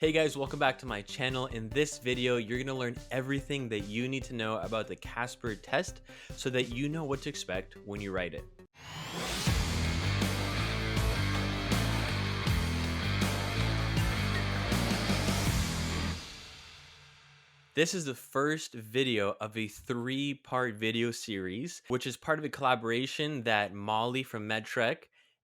Hey guys, welcome back to my channel. In this video, you're going to learn everything that you need to know about the CASPer test so that you know what to expect when you write it. This is the first video of a 3-part video series, which is part of a collaboration that Molly from MedTrek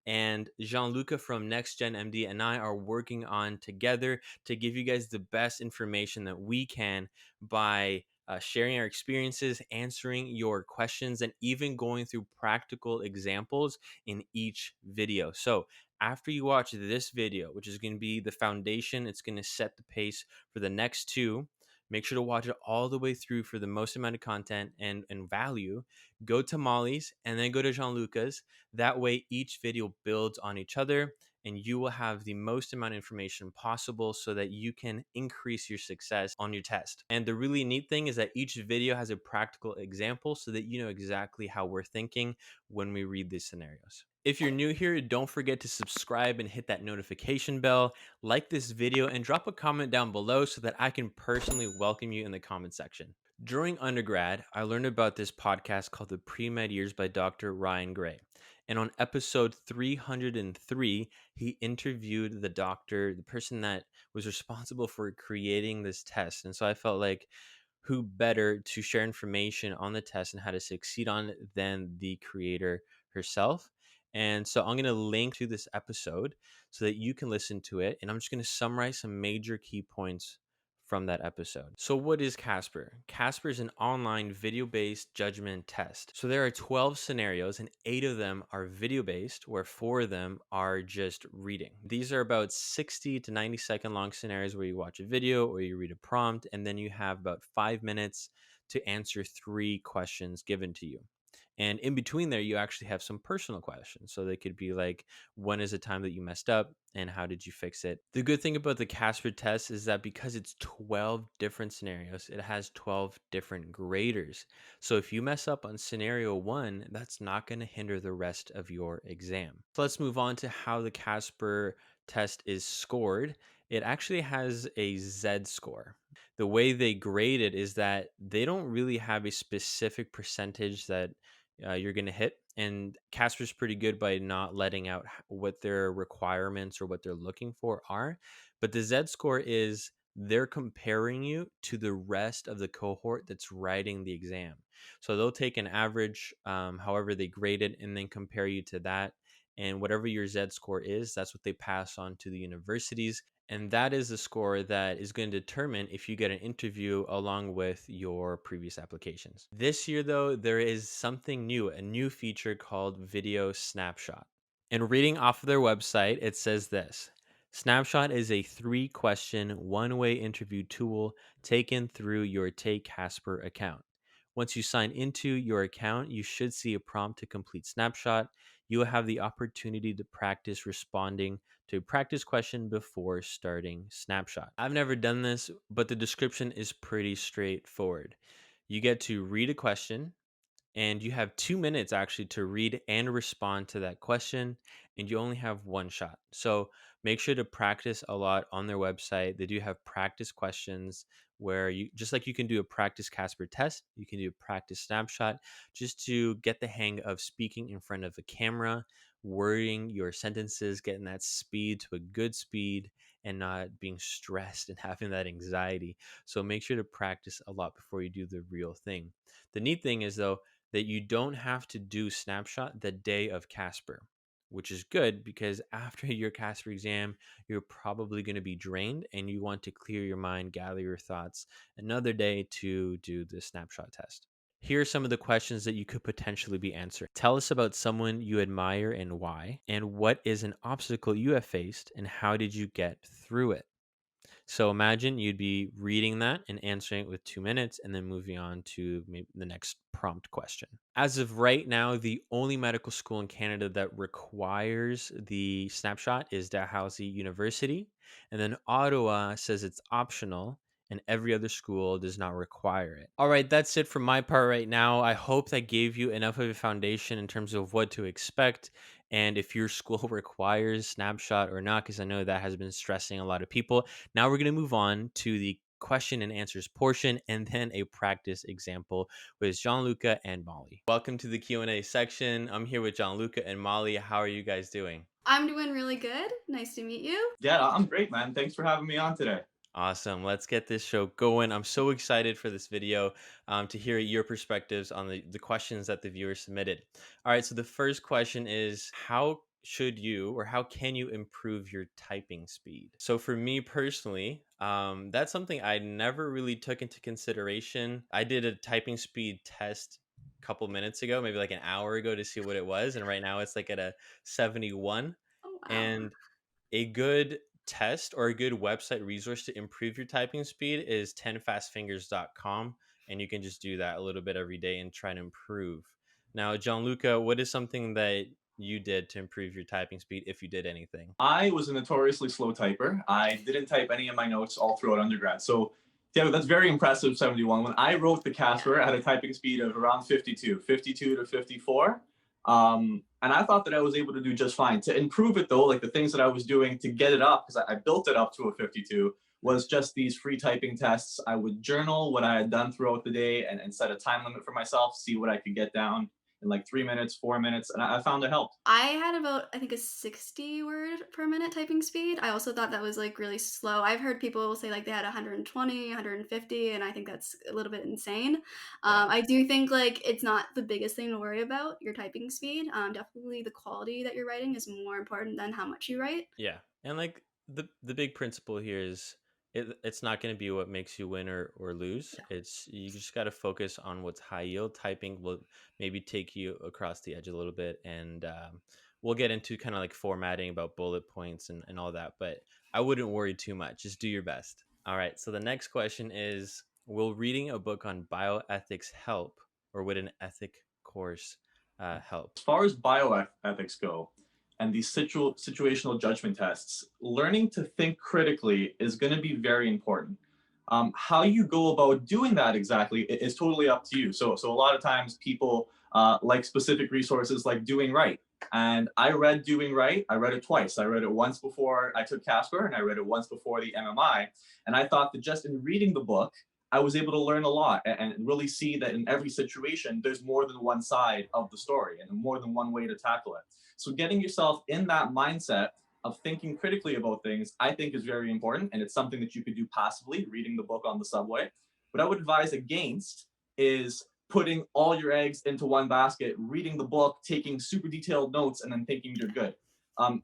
and Gianluca from NextGen MD and I are working on together to give you guys the best information that we can by sharing our experiences, answering your questions, and even going through practical examples in each video. So after you watch this video, which is going to be the foundation, it's going to set the pace for the next two. Make sure to watch it all the way through for the most amount of content and value. Go to Molly's and then go to Gianluca's. That way, each video builds on each other and you will have the most amount of information possible so that you can increase your success on your test. And the really neat thing is that each video has a practical example so that you know exactly how we're thinking when we read these scenarios. If you're new here, don't forget to subscribe and hit that notification bell. Like this video and drop a comment down below so that I can personally welcome you in the comment section. During undergrad, I learned about this podcast called The Pre-Med Years by Dr. Ryan Gray. And on episode 303, he interviewed the doctor, the person that was responsible for creating this test. And so I felt like who better to share information on the test and how to succeed on it than the creator herself. And so I'm going to link to this episode so that you can listen to it. And I'm just going to summarize some major key points from that episode. So what is CASPer? CASPer is an online video-based judgment test. So there are 12 scenarios and 8 of them are video-based, where 4 of them are just reading. These are about 60 to 90 second long scenarios where you watch a video or you read a prompt, and then you have about 5 minutes to answer 3 questions given to you. And in between there, you actually have some personal questions. So they could be like, when is the time that you messed up and how did you fix it? The good thing about the CASPer test is that because it's 12 different scenarios, it has 12 different graders. So if you mess up on scenario 1, that's not going to hinder the rest of your exam. So let's move on to how the CASPer test is scored. It actually has a Z score. The way they grade it is that they don't really have a specific percentage that you're going to hit. And CASPer's pretty good by not letting out what their requirements or what they're looking for are. But the Z score is they're comparing you to the rest of the cohort that's writing the exam. So they'll take an average, however they grade it, and then compare you to that. And whatever your Z score is, that's what they pass on to the universities. And that is the score that is going to determine if you get an interview along with your previous applications. This year, though, there is something new, a new feature called Video Snapshot. And reading off of their website, it says this: Snapshot is a 3-question, one-way interview tool taken through your Take CASPer account. Once you sign into your account, you should see a prompt to complete Snapshot. You will have the opportunity to practice responding to a practice question before starting Snapshot. I've never done this, but the description is pretty straightforward. You get to read a question, and you have 2 minutes actually to read and respond to that question, and you only have one shot. So make sure to practice a lot on their website. They do have practice questions where you, just like you can do a practice CASPer test, you can do a practice snapshot just to get the hang of speaking in front of a camera, wording your sentences, getting that speed to a good speed, and not being stressed and having that anxiety. So make sure to practice a lot before you do the real thing. The neat thing is, though, that you don't have to do Snapshot the day of CASPer, which is good because after your CASPer exam, you're probably going to be drained and you want to clear your mind, gather your thoughts another day to do the Snapshot test. Here are some of the questions that you could potentially be answering. Tell us about someone you admire and why, and what is an obstacle you have faced and how did you get through it? So imagine you'd be reading that and answering it with 2 minutes and then moving on to maybe the next prompt question. As of right now, the only medical school in Canada that requires the snapshot is Dalhousie University. And then Ottawa says it's optional and every other school does not require it. All right, that's it from my part right now. I hope that gave you enough of a foundation in terms of what to expect and if your school requires Snapshot or not, because I know that has been stressing a lot of people. Now we're going to move on to the question and answers portion and then a practice example with Gianluca and Molly. Welcome to the Q&A section. I'm here with Gianluca and Molly. How are you guys doing? I'm doing really good. Nice to meet you. Yeah, I'm great, man. Thanks for having me on today. Awesome. Let's get this show going. I'm so excited for this video to hear your perspectives on the questions that the viewers submitted. All right. So, the first question is, how should you or how can you improve your typing speed? So, for me personally, that's something I never really took into consideration. I did a typing speed test a couple minutes ago, maybe like an hour ago, to see what it was. And right now it's like at a 71. Oh, wow. And a good test or a good website resource to improve your typing speed is 10fastfingers.com, and you can just do that a little bit every day and try to improve. Now, Gianluca, what is something that you did to improve your typing speed, if you did anything? I was a notoriously slow typer. I didn't type any of my notes all throughout undergrad. So, yeah, that's very impressive, 71. When I wrote the CASPer, I had a typing speed of around 52 to 54. And I thought that I was able to do just fine. To improve it, though, like the things that I was doing to get it up, because I built it up to a 52, was just these free typing tests. I would journal what I had done throughout the day and set a time limit for myself, see what I could get down in like 3 minutes, 4 minutes. And I found it helped. I had about, I think, a 60 word per minute typing speed. I also thought that was like really slow. I've heard people say like they had 120, 150, and I think that's a little bit insane. Yeah. I do think like it's not the biggest thing to worry about, your typing speed. Definitely the quality that you're writing is more important than how much you write. Yeah. And like the big principle here is it's not going to be what makes you win or lose. It's you just got to focus on what's high yield. Typing will maybe take you across the edge a little bit, and we'll get into kind of like formatting about bullet points and all that, but I wouldn't worry too much. Just do your best. All right. So the next question is, will reading a book on bioethics help, or would an ethic course help? As far as bioethics go and these situational judgment tests, learning to think critically is going to be very important. How you go about doing that exactly is totally up to you. So a lot of times people like specific resources like Doing Right. And I read Doing Right. I read it twice. I read it once before I took CASPer, and I read it once before the MMI. And I thought that just in reading the book, I was able to learn a lot and really see that in every situation, there's more than one side of the story and more than one way to tackle it. So getting yourself in that mindset of thinking critically about things, I think is very important. And it's something that you could do passively, reading the book on the subway. What I would advise against is putting all your eggs into one basket, reading the book, taking super detailed notes, and then thinking you're good.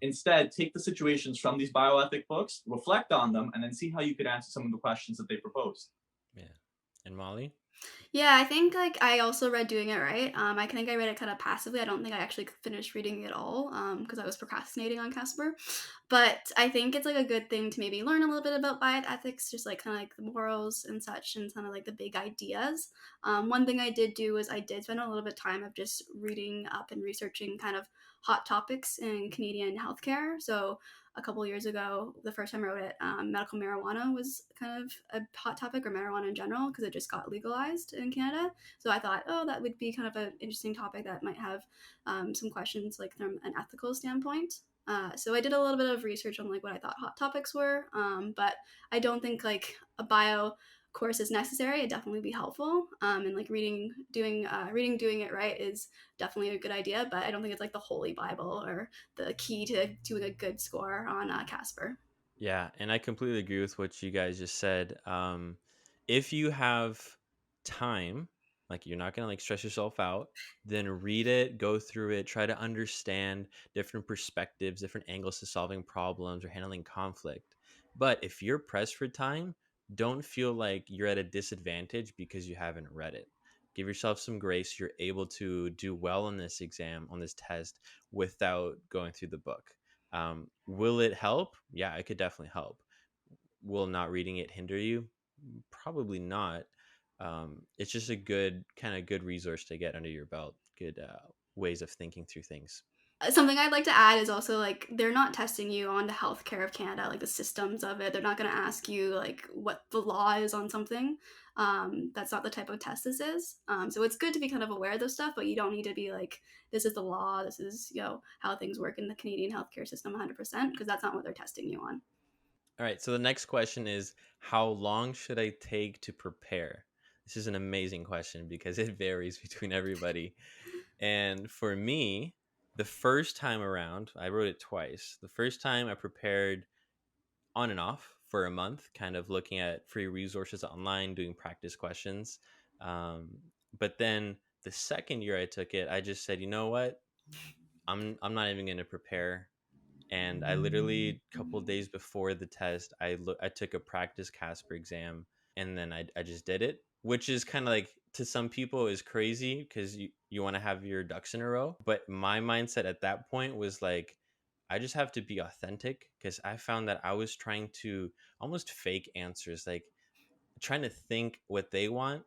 Instead, take the situations from these bioethic books, reflect on them, and then see how you could answer some of the questions that they propose. Yeah. And Molly? Yeah, I think like I also read Doing It Right. I think I read it kind of passively. I don't think I actually finished reading it at all because I was procrastinating on Casper. But I think it's like a good thing to maybe learn a little bit about bioethics, just like kind of like the morals and such, and kind of like the big ideas. One thing I did do was I did spend a little bit of time of just reading up and researching kind of hot topics in Canadian healthcare. So a couple years ago, the first time I wrote it, medical marijuana was kind of a hot topic, or marijuana in general, because it just got legalized in Canada. So I thought, oh, that would be kind of an interesting topic that might have some questions like from an ethical standpoint. So I did a little bit of research on like what I thought hot topics were, but I don't think like a bio course is necessary. It'd definitely be helpful, and like doing it right is definitely a good idea, but I don't think it's like the holy bible or the key to doing a good score on Casper. Yeah, and I completely agree with what you guys just said. If you have time, like you're not gonna like stress yourself out, then read it, go through it, try to understand different perspectives, different angles to solving problems or handling conflict. But if you're pressed for time, don't feel like you're at a disadvantage because you haven't read it. Give yourself some grace. You're able to do well on this exam, on this test, without going through the book. Will it help? Yeah, it could definitely help. Will not reading it hinder you? Probably not. It's just a good kind of good resource to get under your belt. Good ways of thinking through things. Something I'd like to add is also like they're not testing you on the healthcare of Canada, like the systems of it. They're not going to ask you like what the law is on something. That's not the type of test this is. So it's good to be kind of aware of those stuff, but you don't need to be like, this is the law. This is how things work in the Canadian healthcare system 100%, because that's not what they're testing you on. All right, so the next question is, how long should I take to prepare? This is an amazing question because it varies between everybody. And for me, the first time around, I wrote it twice. The first time I prepared on and off for a month, kind of looking at free resources online, doing practice questions. Um, but then the second year I took it, I just said, you know what? I'm not even going to prepare. And I literally a couple of days before the test, I took a practice CASPer exam, and then I just did it, which is kind of like, to some people is crazy because you want to have your ducks in a row. But my mindset at that point was like, I just have to be authentic, because I found that I was trying to almost fake answers, like trying to think what they want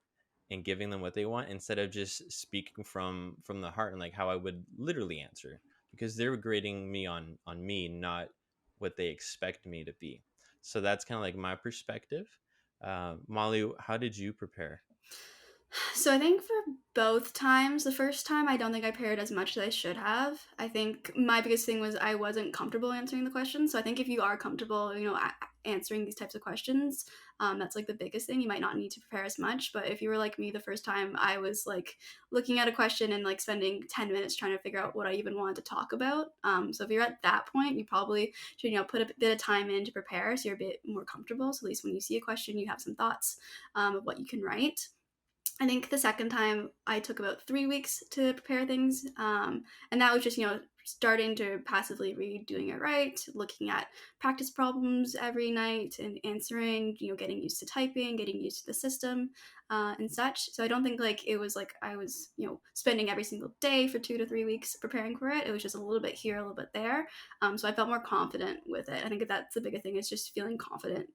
and giving them what they want, instead of just speaking from the heart and like how I would literally answer, because they're grading me on me, not what they expect me to be. So that's kind of like my perspective. Molly, how did you prepare? So I think for both times, the first time I don't think I prepared as much as I should have. I think my biggest thing was I wasn't comfortable answering the questions. So I think if you are comfortable, answering these types of questions, that's like the biggest thing. You might not need to prepare as much. But if you were like me the first time, I was like looking at a question and like spending 10 minutes trying to figure out what I even wanted to talk about. So if you're at that point, you probably should, put a bit of time in to prepare so you're a bit more comfortable. So at least when you see a question, you have some thoughts of what you can write. I think the second time I took about 3 weeks to prepare things. And that was just, starting to passively read, doing it right, looking at practice problems every night and answering, getting used to typing, getting used to the system and such. So I don't think like it was like I was, spending every single day for 2 to 3 weeks preparing for it. It was just a little bit here, a little bit there. So I felt more confident with it. I think that's the biggest thing, is just feeling confident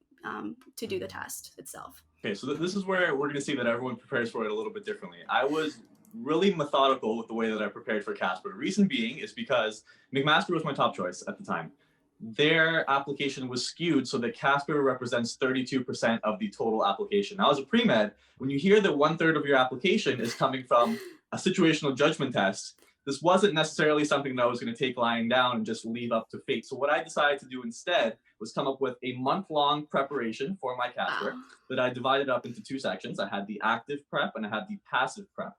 to do the test itself. Okay, so this is where we're going to see that everyone prepares for it a little bit differently. I was really methodical with the way that I prepared for CASPer. Reason being is because McMaster was my top choice at the time. Their application was skewed so that CASPer represents 32% of the total application. Now, as a pre-med, when you hear that 1/3 of your application is coming from a situational judgment test, this wasn't necessarily something that I was going to take lying down and just leave up to fate. So what I decided to do instead was come up with a month-long preparation for my CASPer Wow. that I divided up into two sections. I had the active prep and I had the passive prep.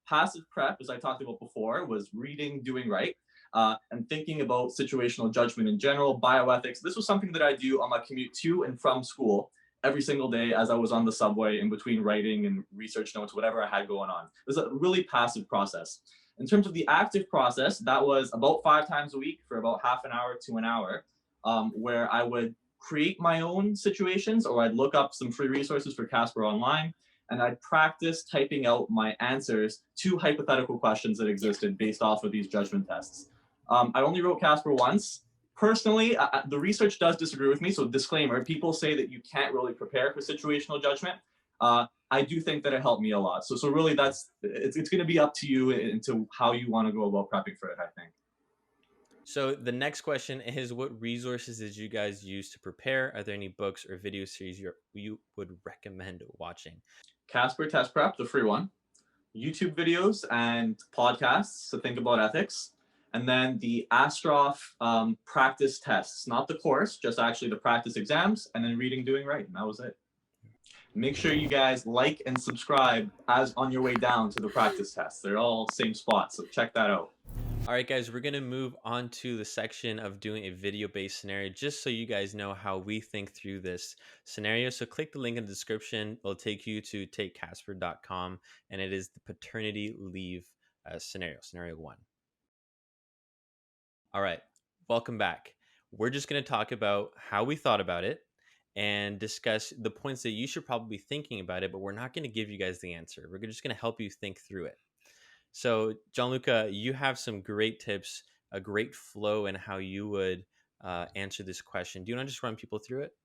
Passive prep, as I talked about before, was reading, doing right, and thinking about situational judgment in general, bioethics. This was something that I do on my commute to and from school every single day as I was on the subway in between writing and research notes, whatever I had going on. It was a really passive process. In terms of the active process, that was about 5 times a week for about half an hour to an hour, where I would create my own situations, or I'd look up some free resources for CASPer online, and I'd practice typing out my answers to hypothetical questions that Yeah. existed based off of these judgment tests. I only wrote CASPer once. Personally, the research does disagree with me, so disclaimer, people say that you can't really prepare for situational judgment. I do think that it helped me a lot. So really it's going to be up to you into how you want to go about prepping for it, I think. So the next question is, what resources did you guys use to prepare? Are there any books or video series you would recommend watching? CASPer Test Prep, the free one. YouTube videos and podcasts to think about ethics. And then the Astroff practice tests, not the course, just actually the practice exams, and then reading, doing right. And that was it. Make sure you guys like and subscribe as on your way down to the practice tests. They're all same spot, so check that out. All right, guys, we're going to move on to the section of doing a video-based scenario, just so you guys know how we think through this scenario. So click the link in the description. It'll take you to takecasper.com, and it is the paternity leave scenario 1. All right, welcome back. We're just going to talk about how we thought about it and discuss the points that you should probably be thinking about it, but we're not going to give you guys the answer. We're just going to help you think through it. So, Gianluca, you have some great tips, a great flow in how you would answer this question. Do you want to just run people through it?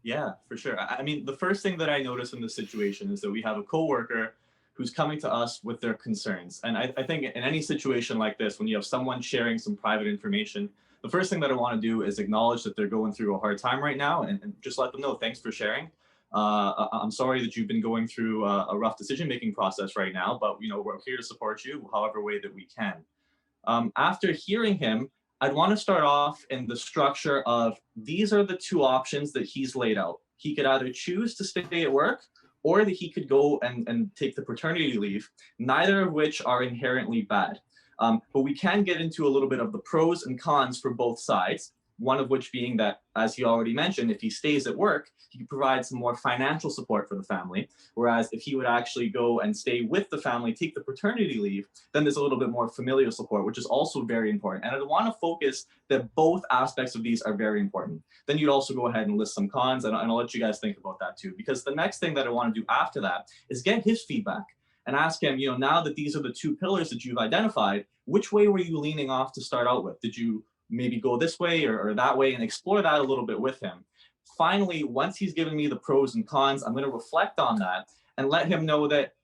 Yeah, for sure. I mean, the first thing that I noticed in this situation is that we have a coworker who's coming to us with their concerns. And I think in any situation like this, when you have someone sharing some private information, the first thing that I want to do is acknowledge that they're going through a hard time right now, and just let them know, thanks for sharing. I'm sorry that you've been going through a rough decision making process right now, but we're here to support you however way that we can. After hearing him, I'd want to start off in the structure of these are the two options that he's laid out. He could either choose to stay at work or that he could go and take the paternity leave, neither of which are inherently bad. But we can get into a little bit of the pros and cons for both sides. One of which being that, as he already mentioned, if he stays at work, he can provide some more financial support for the family. Whereas if he would actually go and stay with the family, take the paternity leave, then there's a little bit more familial support, which is also very important. And I want to focus that both aspects of these are very important. Then you'd also go ahead and list some cons, and I'll let you guys think about that too. Because the next thing that I want to do after that is get his feedback and ask him, now that these are the two pillars that you've identified, which way were you leaning off to start out with? Did you maybe go this way or that way, and explore that a little bit with him? Finally, once he's given me the pros and cons, I'm going to reflect on that and let him know that,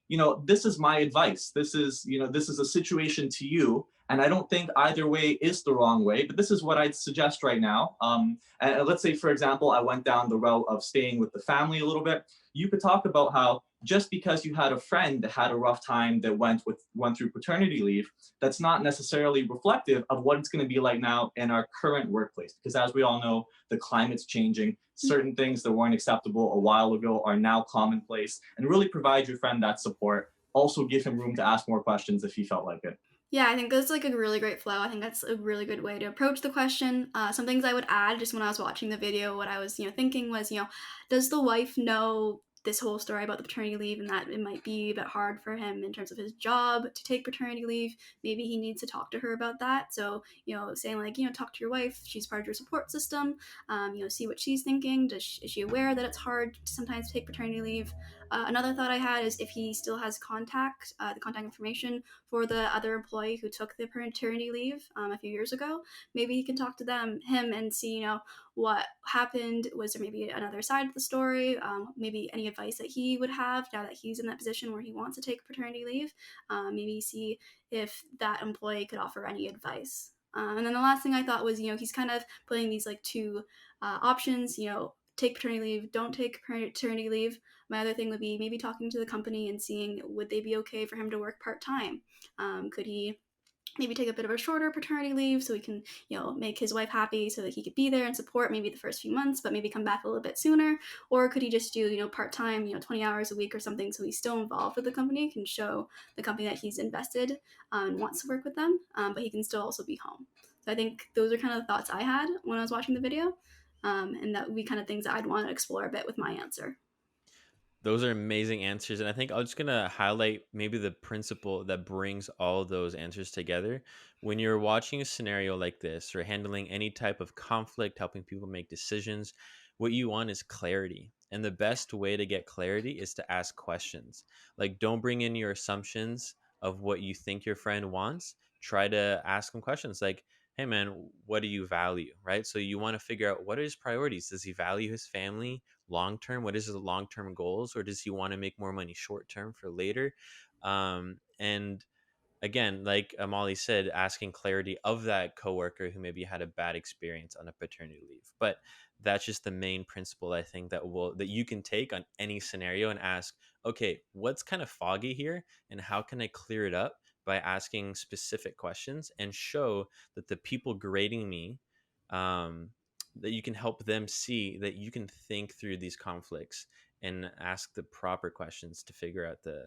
this is my advice. This is a situation to you. And I don't think either way is the wrong way, but this is what I'd suggest right now. And let's say, for example, I went down the route of staying with the family a little bit. You could talk about how just because you had a friend that had a rough time that went through paternity leave, that's not necessarily reflective of what it's going to be like now in our current workplace. Because as we all know, the climate's changing. Certain things that weren't acceptable a while ago are now commonplace. And really provide your friend that support. Also give him room to ask more questions if he felt like it. Yeah, I think that's like a really great flow. I think that's a really good way to approach the question. Some things I would add just when I was watching the video, what I was, thinking was, does the wife know this whole story about the paternity leave and that it might be a bit hard for him in terms of his job to take paternity leave? Maybe he needs to talk to her about that. So, saying like, talk to your wife. She's part of your support system. See what she's thinking. Is she aware that it's hard to sometimes take paternity leave? Another thought I had is if he still has the contact information for the other employee who took the paternity leave a few years ago, maybe he can talk to him, and see, what happened. Was there maybe another side of the story? Maybe any advice that he would have now that he's in that position where he wants to take paternity leave. Maybe see if that employee could offer any advice. And then the last thing I thought was, he's kind of putting these like two options, take paternity leave, don't take paternity leave. My other thing would be maybe talking to the company and seeing would they be okay for him to work part-time. Could he maybe take a bit of a shorter paternity leave so he can, make his wife happy so that he could be there and support maybe the first few months, but maybe come back a little bit sooner? Or could he just do, part-time, 20 hours a week or something so he's still involved with the company, can show the company that he's invested and wants to work with them, but he can still also be home. So I think those are kind of the thoughts I had when I was watching the video, and that would be kind of things that I'd want to explore a bit with my answer. Those are amazing answers. And I think I'm just going to highlight maybe the principle that brings all those answers together. When you're watching a scenario like this or handling any type of conflict, helping people make decisions, what you want is clarity. And the best way to get clarity is to ask questions. Like, don't bring in your assumptions of what you think your friend wants. Try to ask them questions like, hey, man, what do you value? Right. So you want to figure out what are his priorities. Does he value his family long term? What is his long term goals, or does he want to make more money short term for later? And again, like Amali said, asking clarity of that coworker who maybe had a bad experience on a paternity leave. But that's just the main principle I think that you can take on any scenario and ask, okay, what's kind of foggy here, and how can I clear it up by asking specific questions and show that the people grading me, um, that you can help them see that you can think through these conflicts and ask the proper questions to figure out the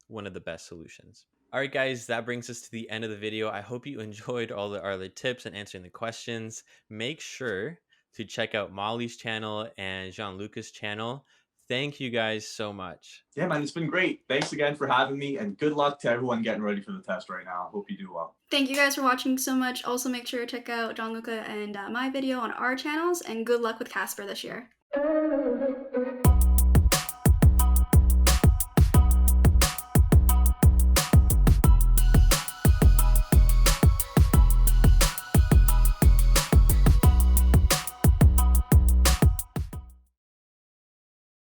one of the best solutions. All right, guys, that brings us to the end of the video. I hope you enjoyed all the other tips and answering the questions. Make sure to check out Molly's channel and Gianluca's channel. Thank you guys so much. Yeah, man, it's been great. Thanks again for having me, and good luck to everyone getting ready for the test right now. Hope you do well. Thank you guys for watching so much. Also, make sure to check out Gianluca and my video on our channels, and good luck with CASPer this year.